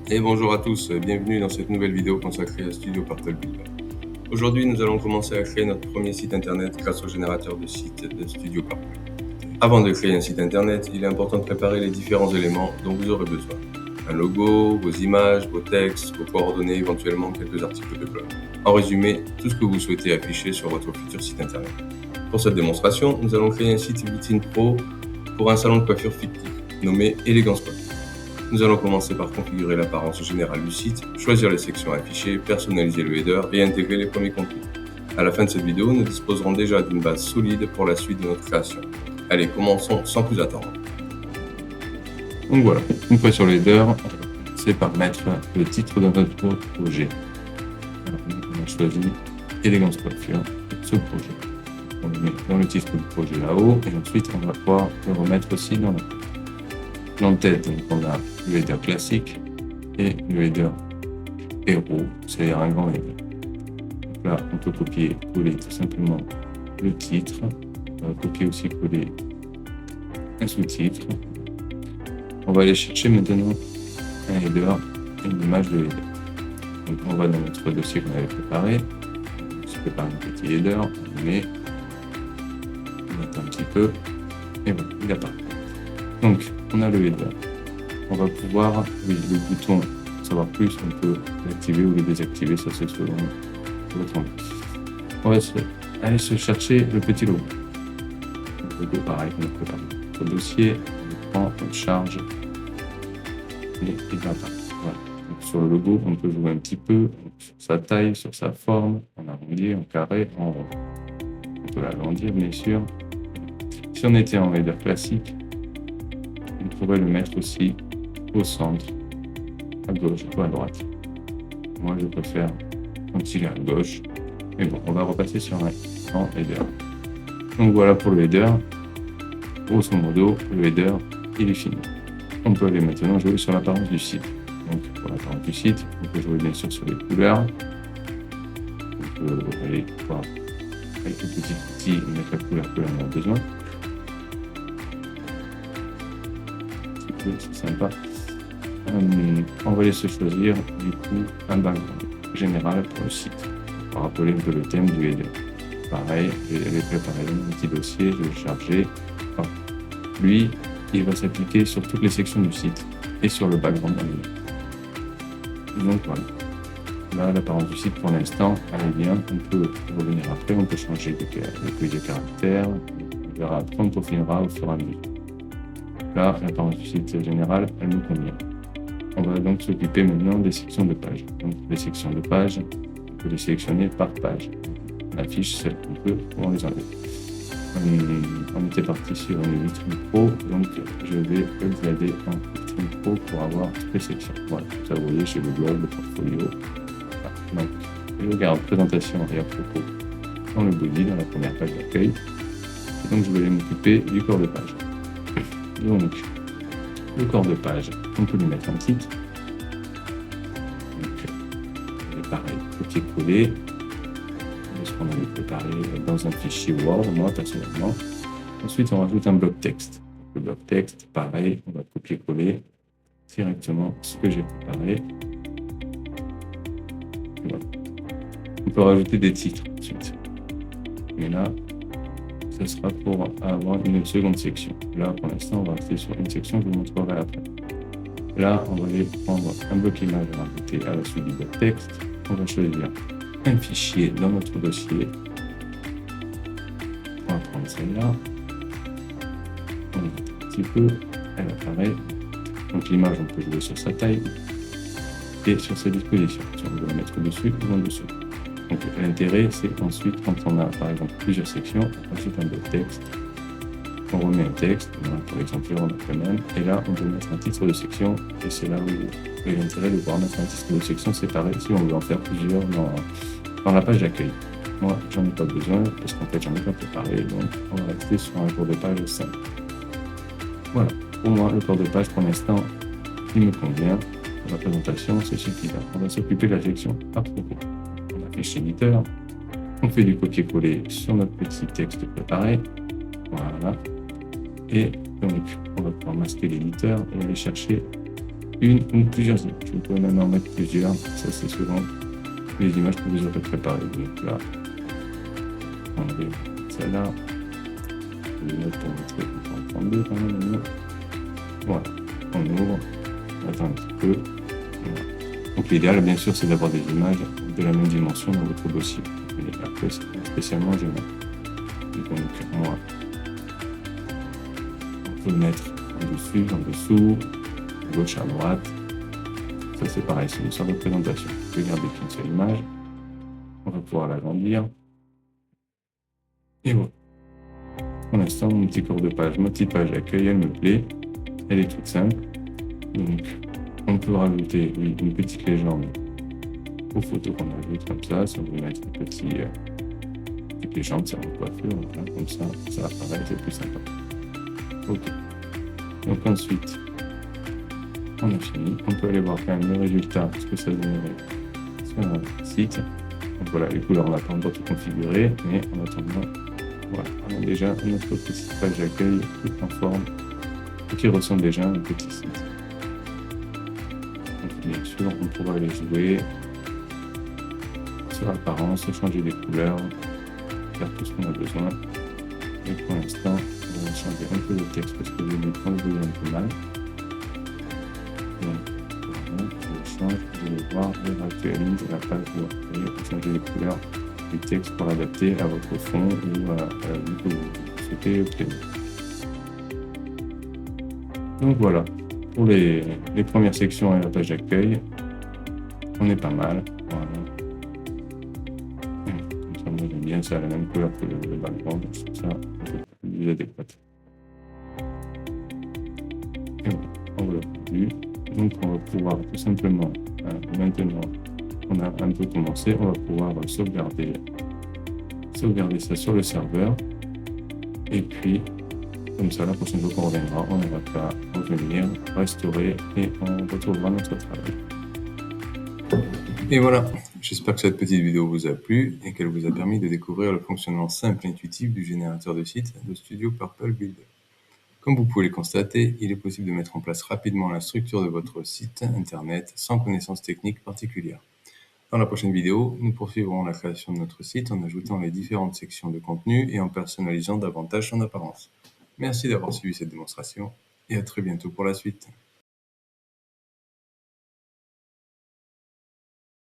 Et bonjour à tous, bienvenue dans cette nouvelle vidéo consacrée à Studio Partalbuilder. Aujourd'hui, nous allons commencer à créer notre premier site internet grâce au générateur de site de Studio Partal. Avant de créer un site internet, il est important de préparer les différents éléments dont vous aurez besoin. Un logo, vos images, vos textes, vos coordonnées, éventuellement quelques articles de blog. En résumé, tout ce que vous souhaitez afficher sur votre futur site internet. Pour cette démonstration, nous allons créer un site Vitrine Pro pour un salon de coiffure fictif, nommé Elegance Coiffure. Nous allons commencer par configurer l'apparence générale du site, choisir les sections affichées, personnaliser le header et intégrer les premiers contenus. À la fin de cette vidéo, nous disposerons déjà d'une base solide pour la suite de notre création. Allez, commençons sans plus attendre. Donc voilà, une fois sur le header, on va commencer par mettre le titre de notre projet. Alors, on a choisi Elegance Coiffure pour ce projet. On le met dans le titre du projet là-haut et ensuite on va pouvoir le remettre aussi dans l'entête. Donc on a le header classique et le header héros, c'est-à-dire un grand header. Donc là, on peut copier-coller tout simplement le titre. On va copier aussi coller un sous-titre. On va aller chercher maintenant un header et une image de header. Donc on va dans notre dossier qu'on avait préparé. On se prépare un petit header, on le met, on attend un petit peu, et voilà, il apparaît. Donc on a le header. On va pouvoir, oui, le bouton savoir plus, on peut l'activer ou le désactiver, ça c'est selon votre envie. On va aller se chercher le petit logo. Le logo pareil qu'on a préparé. Notre dossier, on le prend, on le charge et il apparaît. Voilà. Donc, sur le logo, on peut jouer un petit peu sur sa taille, sur sa forme, en arrondi, en carré, en rond. On peut l'agrandir bien sûr. Si on était en header classique, on pourrait le mettre aussi au centre, à gauche ou à droite. Moi, je préfère quand il est à gauche. Mais bon, on va repasser sur un header. Donc voilà pour le header. Grosso modo, le header, il est fini. On peut aller maintenant jouer sur l'apparence du site. Donc pour l'apparence du site, on peut jouer bien sûr sur les couleurs. On peut aller voir avec le petit outil mettre la couleur que l'on a besoin. C'est sympa. On va aller se choisir du coup un background général pour le site. On va rappeler un peu le thème du header. Pareil, je vais préparer mon petit dossier, je vais le charger. Alors, lui, il va s'appliquer sur toutes les sections du site et sur le background en ligne. Donc voilà. Là, l'apparence du site pour l'instant, elle est bien. On peut revenir après, on peut changer les feuilles de caractères. On verra après, on peaufinera au fur et à mesure. Là, l'apparence du site général, elle nous convient. On va donc s'occuper maintenant des sections de page. Donc les sections de page, on peut les sélectionner par page. On affiche celles qu'on peut ou on les enlève. On était parti sur une vitrine pro, donc je vais upgrader en vitrine pro pour avoir toutes les sections. Voilà, ça vous voyez chez le blog, le portfolio. Voilà. Donc, je garde présentation et à propos dans le body, dans la première page d'accueil. Et donc je vais m'occuper du corps de page. Donc, le corps de page, on peut lui mettre un titre. Donc, pareil, copier-coller. Ce qu'on avait préparé dans un fichier Word, moi personnellement. Ensuite, on rajoute un bloc texte. Le bloc texte, pareil, on va copier-coller directement ce que j'ai préparé. Voilà. On peut rajouter des titres ensuite. Mais là, ce sera pour avoir une seconde section. Là, pour l'instant, on va rester sur une section, je vous montrerai après. Là, on va aller prendre un bloc image à rajouter à la suite du bloc texte. On va choisir un fichier dans notre dossier. On va prendre celle-là. On va un petit peu, elle apparaît. Donc l'image, on peut jouer sur sa taille et sur sa disposition. Si on veut la mettre dessus ou en dessous. Donc l'intérêt, c'est qu'ensuite, quand on a par exemple plusieurs sections, on rajoute un bloc texte. On remet un texte, pour l'exemple, on a quand même. Et là, on peut mettre un titre de section. Et c'est là où il y a l'intérêt de pouvoir mettre un titre de section séparé si on veut en faire plusieurs dans la page d'accueil. Moi, j'en ai pas besoin parce qu'en fait, j'en ai pas préparé. Donc, on va rester sur un corps de page simple. Voilà. Pour moi, le corps de page, pour l'instant, il me convient. Pour la présentation, c'est suffisant. On va s'occuper de la section à propos. On affiche l'éditeur. On fait du copier-coller sur notre petit texte préparé. Voilà. Et donc, on va pouvoir masquer l'éditeur et aller chercher une ou plusieurs images. Vous pouvez même en mettre plusieurs, ça c'est selon les images que vous aurez préparées. Donc là, on va celle-là, je vais mettre pour montrer 32 quand même. Voilà, on ouvre, on attend un petit peu. Voilà. Donc l'idéal, bien sûr, c'est d'avoir des images de la même dimension dans votre dossier. Et après, spécialement, je mets. Donc moi, on peut mettre en dessus, en dessous, à gauche, à droite. Ça c'est pareil, c'est une sorte de présentation. Je vais garder qu'une seule image. On va pouvoir l'agrandir. Et voilà. Pour l'instant, mon petit cours de page, ma petite page d'accueil, elle me plaît. Elle est toute simple. Donc, on peut rajouter une petite légende aux photos qu'on ajoute comme ça. Si on veut mettre une petite légende sur notre coiffure, voilà, comme ça apparaît, c'est plus sympa. Ok. Donc ensuite, on a fini. On peut aller voir quand même le résultat, ce que ça donnerait sur un site. Donc voilà, les couleurs, on n'a pas encore tout configuré, mais en attendant, voilà, on a déjà notre petite page d'accueil toute en forme, qui ressemble déjà à un petit site. Donc bien sûr, on pourra aller jouer sur l'apparence, changer les couleurs, faire tout ce qu'on a besoin. Et pour l'instant, on va changer un peu le texte parce que le micro est un peu mal. Donc, voilà, je change, vous allez voir, je réactualise la page où vous changer les couleurs du texte pour l'adapter à votre fond ou à la vue que vous souhaitez obtenir. Donc voilà, pour les premières sections et la page d'accueil, on est pas mal. Voilà. Comme ça, moi j'aime bien, ça a la même couleur que le background, je trouve ça un peu plus adéquat. Et voilà, on l'a vu. Donc on va pouvoir tout simplement, maintenant on a un peu commencé, on va pouvoir sauvegarder ça sur le serveur. Et puis, comme ça, la prochaine fois qu'on reviendra, on n'aura qu'à revenir, restaurer et on retrouvera notre travail. Et voilà, j'espère que cette petite vidéo vous a plu et qu'elle vous a permis de découvrir le fonctionnement simple et intuitif du générateur de site de Studio Purple Builder. Comme vous pouvez le constater, il est possible de mettre en place rapidement la structure de votre site internet sans connaissance technique particulière. Dans la prochaine vidéo, nous poursuivrons la création de notre site en ajoutant les différentes sections de contenu et en personnalisant davantage son apparence. Merci d'avoir suivi cette démonstration et à très bientôt pour la suite.